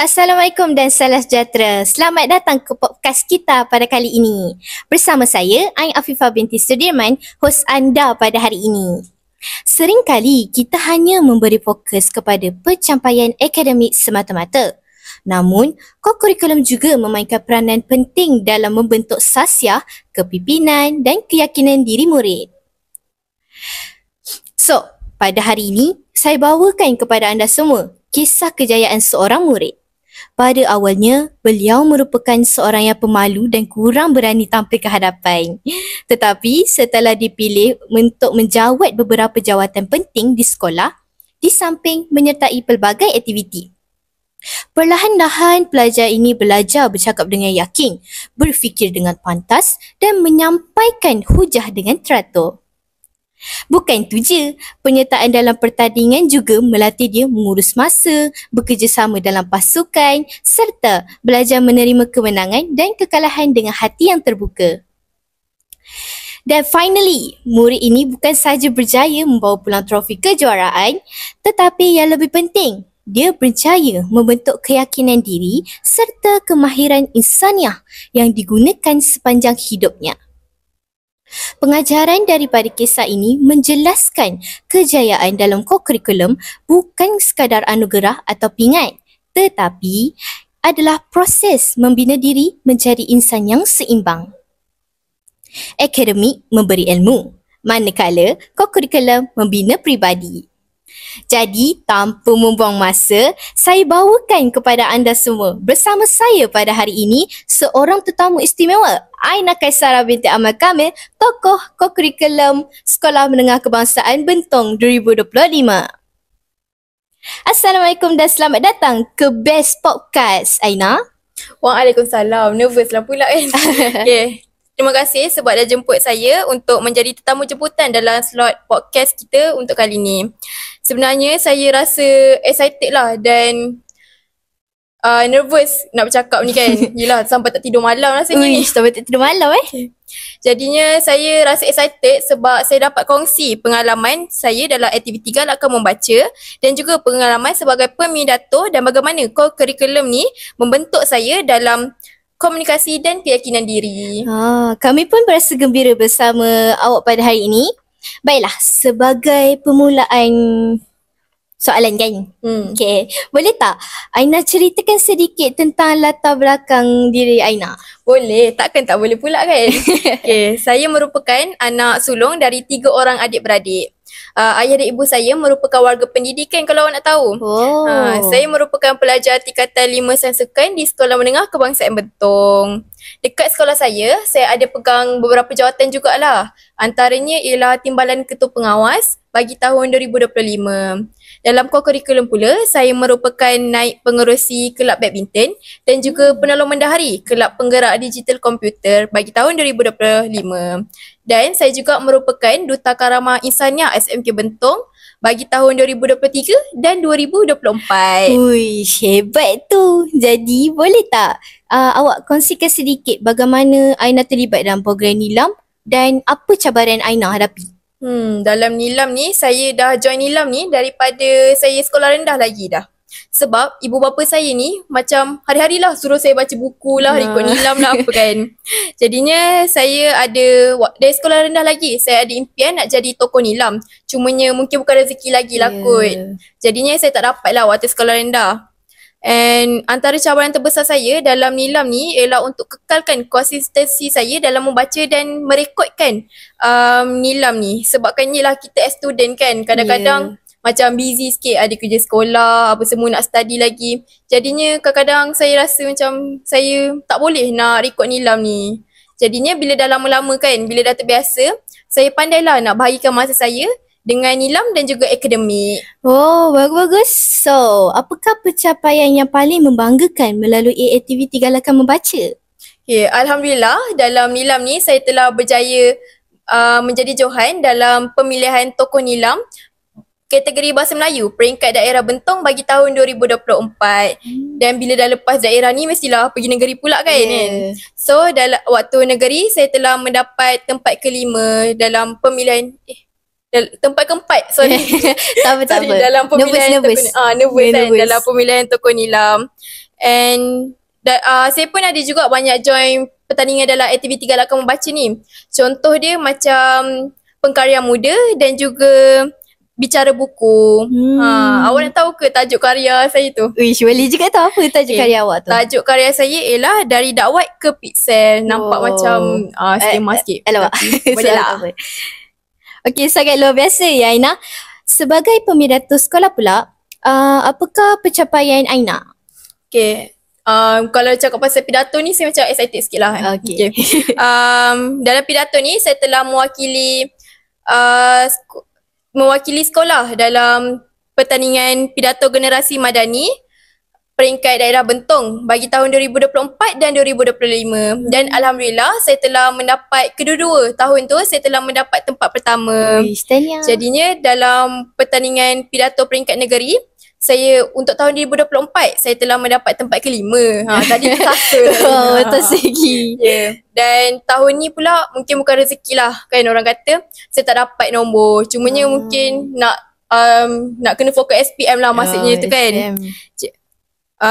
Assalamualaikum dan salam sejahtera. Selamat datang ke podcast kita pada kali ini. Bersama saya, Ain Afifah binti Sudirman, hos anda pada hari ini. Seringkali kita hanya memberi fokus kepada pencapaian akademik semata-mata. Namun, kurikulum juga memainkan peranan penting dalam membentuk sasiah, kepimpinan dan keyakinan diri murid. So, pada hari ini, saya bawakan kepada anda semua kisah kejayaan seorang murid. Pada awalnya, beliau merupakan seorang yang pemalu dan kurang berani tampil ke hadapan. Tetapi setelah dipilih untuk menjawat beberapa jawatan penting di sekolah, di samping menyertai pelbagai aktiviti. Perlahan-lahan pelajar ini belajar bercakap dengan yakin, berfikir dengan pantas dan menyampaikan hujah dengan teratur. Bukan itu je, penyertaan dalam pertandingan juga melatih dia mengurus masa, bekerjasama dalam pasukan serta belajar menerima kemenangan dan kekalahan dengan hati yang terbuka. Dan finally, murid ini bukan sahaja berjaya membawa pulang trofi kejuaraan, tetapi yang lebih penting, dia berjaya membentuk keyakinan diri serta kemahiran insaniah yang digunakan sepanjang hidupnya. Pengajaran daripada kisah ini menjelaskan kejayaan dalam kurikulum bukan sekadar anugerah atau pingat, tetapi adalah proses membina diri menjadi insan yang seimbang. Akademik memberi ilmu, manakala kurikulum membina pribadi. Jadi, tanpa membuang masa, saya bawakan kepada anda semua bersama saya pada hari ini seorang tetamu istimewa, Aina Kaisara binti Amal Kamil, tokoh kurikulum Sekolah Menengah Kebangsaan Bentong 2025. Assalamualaikum dan selamat datang ke Best Podcast, Aina. Waalaikumsalam. Nervous lah pula kan. Okay. Terima kasih sebab dah jemput saya untuk menjadi tetamu jemputan dalam slot podcast kita untuk kali ni. Sebenarnya saya rasa excited lah dan nervous nak bercakap ni kan. Yelah, sampai tak tidur malam rasanya ni. Sampai tak tidur malam Jadinya saya rasa excited sebab saya dapat kongsi pengalaman saya dalam aktiviti galakkan membaca dan juga pengalaman sebagai pemindato dan bagaimana kurikulum ni membentuk saya dalam komunikasi dan keyakinan diri. Kami pun berasa gembira bersama awak pada hari ini. Baiklah, sebagai permulaan soalan kan? Okay. Boleh tak Aina ceritakan sedikit tentang latar belakang diri Aina? Boleh, takkan tak boleh pula kan? Okay, saya merupakan anak sulung dari 3 orang adik-beradik. Ayah dan ibu saya merupakan warga pendidikan kalau awak nak tahu. Saya merupakan pelajar tingkatan 5 sains sukan di Sekolah Menengah Kebangsaan Bentong. Dekat sekolah saya ada pegang beberapa jawatan jugalah. Antaranya ialah Timbalan Ketua Pengawas bagi tahun 2025. Dalam kurikulum pula, saya merupakan naib pengerusi Kelab Badminton dan juga penolong mendahari Kelab Penggerak Digital Komputer bagi tahun 2025. Dan saya juga merupakan Duta Karamah Insaniah SMK Bentong bagi tahun 2023 dan 2024. Ui, hebat tu. Jadi, boleh tak awak kongsikan sedikit bagaimana Aina terlibat dalam program Nilam dan apa cabaran Aina hadapi? Dalam Nilam ni, saya dah join Nilam ni daripada saya sekolah rendah lagi dah. Sebab ibu bapa saya ni macam hari-hari lah suruh saya baca buku lah, ikut Nilam lah apa kan. Jadinya saya ada, dari sekolah rendah lagi, saya ada impian nak jadi tokoh Nilam. Cumanya mungkin bukan rezeki lagi lah kot. Jadinya saya tak dapat lah waktu sekolah rendah. And antara cabaran terbesar saya dalam Nilam ni ialah untuk kekalkan konsistensi saya dalam membaca dan merekodkan Nilam ni. Sebabkan yelah kita as student kan, kadang-kadang macam busy sikit, ada kerja sekolah, apa semua nak study lagi. Jadinya kadang-kadang saya rasa macam saya tak boleh nak rekod Nilam ni. Jadinya bila dah lama-lama kan, bila dah terbiasa, saya pandailah nak bahagikan masa saya dengan Nilam dan juga akademik. Oh, bagus-bagus. So, apakah pencapaian yang paling membanggakan melalui aktiviti galakan membaca? Okay, Alhamdulillah dalam Nilam ni saya telah berjaya menjadi Johan dalam pemilihan tokoh Nilam kategori Bahasa Melayu peringkat daerah Bentong bagi tahun 2024. Dan bila dah lepas daerah ni mestilah pergi negeri pula kan. So dalam waktu negeri saya telah mendapat tempat kelima dalam pemilihan tempat keempat tak apa. Dalam pemilihan nervous kan, dalam pemilihan tokoh Nilam. And saya pun ada juga banyak join pertandingan dalam aktiviti galakan membaca ni. Contoh dia macam pengkarya muda dan juga bicara buku. Awak nak tahu ke tajuk karya saya tu? Uish, boleh juga tahu apa tajuk karya awak tu? Tajuk karya saya ialah Dari Dakwat ke Pixel. Nampak macam skema sikit. Alamak. Boleh lah. Okey, sangat luar biasa ya Aina. Sebagai pembidato sekolah pula, apakah pencapaian Aina? Okay. Kalau cakap pasal pidato ni, saya macam excited sikit lah. Okay. Dalam pidato ni, saya telah mewakili sekolah dalam pertandingan pidato generasi madani peringkat daerah Bentong bagi tahun 2024 dan 2025. Dan Alhamdulillah, saya telah mendapat kedua-dua tahun tu, saya telah mendapat tempat pertama. Jadinya dalam pertandingan pidato peringkat negeri, saya untuk tahun 2024 saya telah mendapat tempat kelima. Tadi terasa. Betul segi. Dan tahun ni pula mungkin bukan rezeki lah kan orang kata. Saya tak dapat nombor. Cumanya mungkin nak kena fokus SPM lah maksudnya tu kan.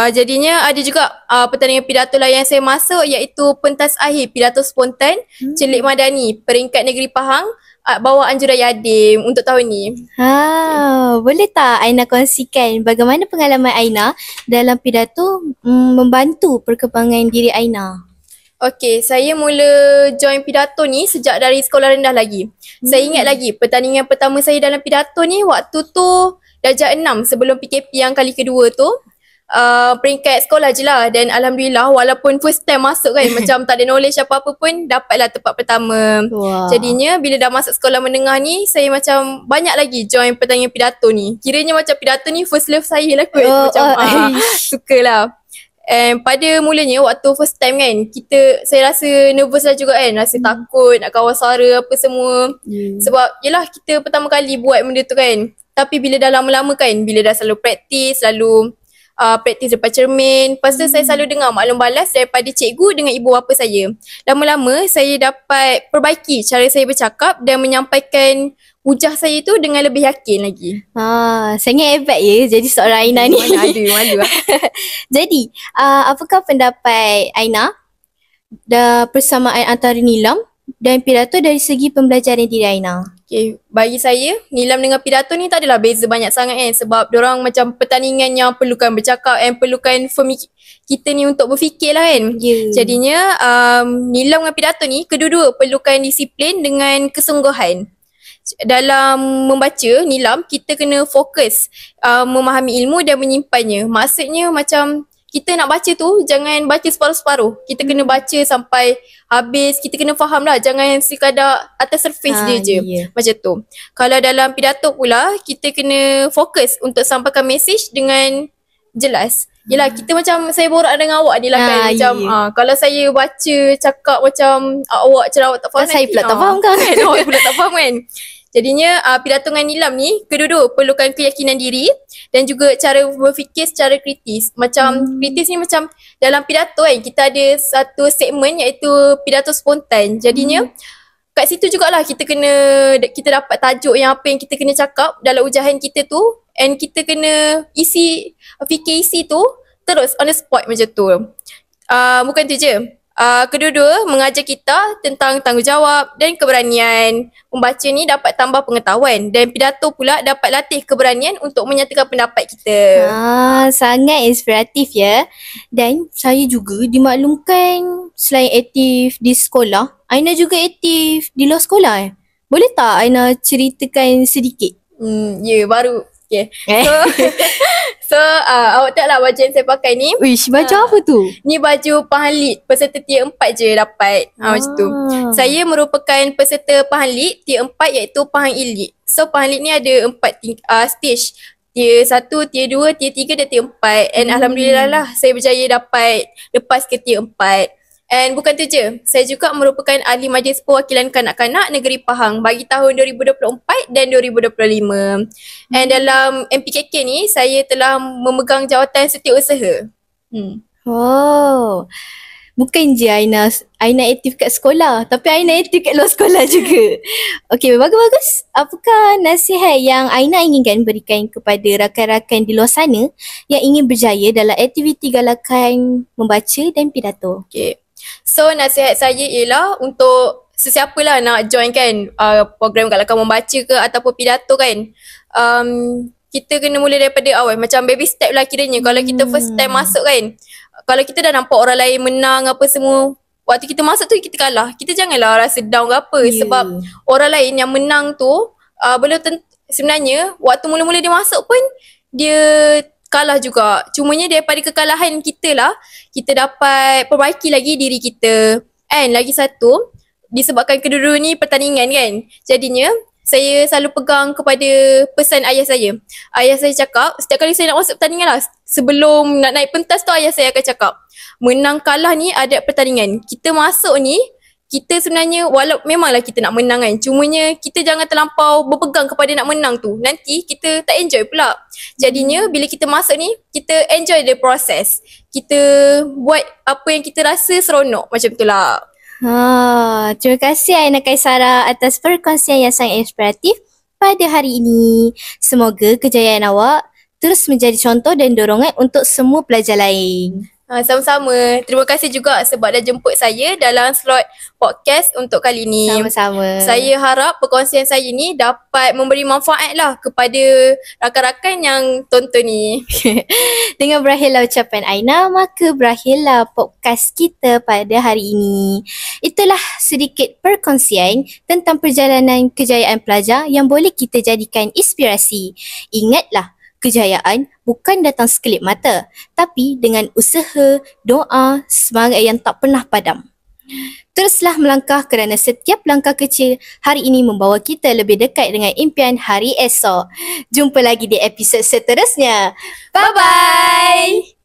Jadinya ada juga pertandingan pidato lah yang saya masuk, iaitu pentas akhir pidato spontan Celik Madani peringkat negeri Pahang bawah Anjuraya Adim untuk tahun ni. Boleh tak Aina kongsikan bagaimana pengalaman Aina dalam pidato membantu perkembangan diri Aina? Okey, saya mula join pidato ni sejak dari sekolah rendah lagi. Saya ingat lagi pertandingan pertama saya dalam pidato ni waktu tu darjah 6 sebelum PKP yang kali kedua tu. Peringkat sekolah je lah. Dan Alhamdulillah walaupun first time masuk kan macam tak ada knowledge apa-apa pun dapatlah tempat pertama. Jadinya bila dah masuk sekolah menengah ni, saya macam banyak lagi join pertandingan pidato ni. Kiranya macam pidato ni first love saya lah kot. Sukalah. And pada mulanya waktu first time kan, saya rasa nervous lah juga kan. Rasa takut nak kawal suara apa semua. Sebab yelah kita pertama kali buat benda tu kan. Tapi bila dah lama-lama kan, bila dah selalu praktis depan cermin. Lepas tu saya selalu dengar maklum balas daripada cikgu dengan ibu bapa saya. Lama-lama saya dapat perbaiki cara saya bercakap dan menyampaikan hujah saya tu dengan lebih yakin lagi. Sangat hebat ya jadi seorang Aina ni. Mana ada, malu lah. Jadi, apakah pendapat Aina persamaan antara nilam dan pidato dari segi pembelajaran diri Aina? Okay, bagi saya, nilam dengan pidato ni tak adalah beza banyak sangat kan. Sebab diorang macam pertandingan yang perlukan bercakap and perlukan kita ni untuk berfikir lah kan. Jadinya, nilam dengan pidato ni, kedua-dua perlukan disiplin dengan kesungguhan. Dalam membaca nilam, kita kena fokus memahami ilmu dan menyimpannya. Maksudnya macam kita nak baca tu jangan baca separuh-separuh. Kita kena baca sampai habis, kita kena faham lah. Jangan sekadar atas surface dia je. Macam tu. Kalau dalam pidato pula, kita kena fokus untuk sampaikan mesej dengan jelas. Yelah, kita macam saya borak dengan awak ni lah kan. Macam kalau saya baca cakap macam awak cerawak tak faham. Saya pula tak faham kan. Awak pula tak faham kan. Jadinya pidato dengan nilam ni kedua-dua perlukan keyakinan diri dan juga cara berfikir secara kritis. Macam kritis ni macam dalam pidato kan kita ada satu segmen iaitu pidato spontan. Jadinya kat situ jugalah kita dapat tajuk yang apa yang kita kena cakap dalam ujahan kita tu, and kita kena fikir isi tu terus on the spot macam tu. Bukan tu je. Kedua-dua mengajar kita tentang tanggungjawab dan keberanian. Membaca ni dapat tambah pengetahuan dan pidato pula dapat latih keberanian untuk menyatakan pendapat kita. Sangat inspiratif ya. Dan saya juga dimaklumkan selain aktif di sekolah, Aina juga aktif di luar sekolah. Boleh tak Aina ceritakan sedikit? Baru. Okay. So awak tahu lah baju yang saya pakai ni. Wish, baju apa tu? Ni baju Pahang Lit. Peserta tier 4 je dapat. Macam tu. Saya merupakan peserta Pahang Lit tier 4 iaitu Pahang Elite. So Pahang Lit ni ada 4 stage. Tier 1, tier 2, tier 3 dan tier 4. And Alhamdulillah lah saya berjaya dapat lepas ke tier 4. And bukan tu je, saya juga merupakan ahli majlis perwakilan kanak-kanak negeri Pahang bagi tahun 2024 dan 2025. And dalam MPKK ni, saya telah memegang jawatan setiausaha. bukan je Aina aktif kat sekolah, tapi Aina aktif kat luar sekolah juga. Okey, bagus-bagus. Apakah nasihat yang Aina inginkan berikan kepada rakan-rakan di luar sana yang ingin berjaya dalam aktiviti galakan membaca dan pidato? Okay. So nasihat saya ialah untuk sesiapa lah nak join kan program galakan membaca ke ataupun pidato kan. Kita kena mula daripada awal. Macam baby step lah kiranya. Kalau kita first time masuk kan, kalau kita dah nampak orang lain menang apa semua, waktu kita masuk tu kita kalah, kita janganlah rasa down ke apa. Sebab orang lain yang menang tu belum tentu, sebenarnya waktu mula-mula dia masuk pun dia kalah juga. Cumanya daripada kekalahan kita lah, kita dapat perbaiki lagi diri kita. And lagi satu, disebabkan kedua-dua ni pertandingan kan, jadinya saya selalu pegang kepada pesan ayah saya. Ayah saya cakap, setiap kali saya nak masuk pertandingan lah, sebelum nak naik pentas tu ayah saya akan cakap, menang kalah ni ada pertandingan. Kita masuk ni, kita sebenarnya walau memanglah kita nak menang kan, cumanya kita jangan terlampau berpegang kepada nak menang tu. Nanti kita tak enjoy pula. Jadinya bila kita masuk ni, kita enjoy the process. Kita buat apa yang kita rasa seronok, macam tu lah. Terima kasih Aina Kaisara atas perkongsian yang sangat inspiratif pada hari ini. Semoga kejayaan awak terus menjadi contoh dan dorongan untuk semua pelajar lain. Sama-sama. Terima kasih juga sebab dah jemput saya dalam slot podcast untuk kali ni. Sama-sama. Saya harap perkongsian saya ni dapat memberi manfaat lah kepada rakan-rakan yang tonton ni. Dengan berakhirlah ucapan Aina, maka berakhirlah podcast kita pada hari ini. Itulah sedikit perkongsian tentang perjalanan kejayaan pelajar yang boleh kita jadikan inspirasi. Ingatlah, kejayaan bukan datang sekelip mata, tapi dengan usaha, doa, semangat yang tak pernah padam. Teruslah melangkah kerana setiap langkah kecil hari ini membawa kita lebih dekat dengan impian hari esok. Jumpa lagi di episod seterusnya. Bye-bye!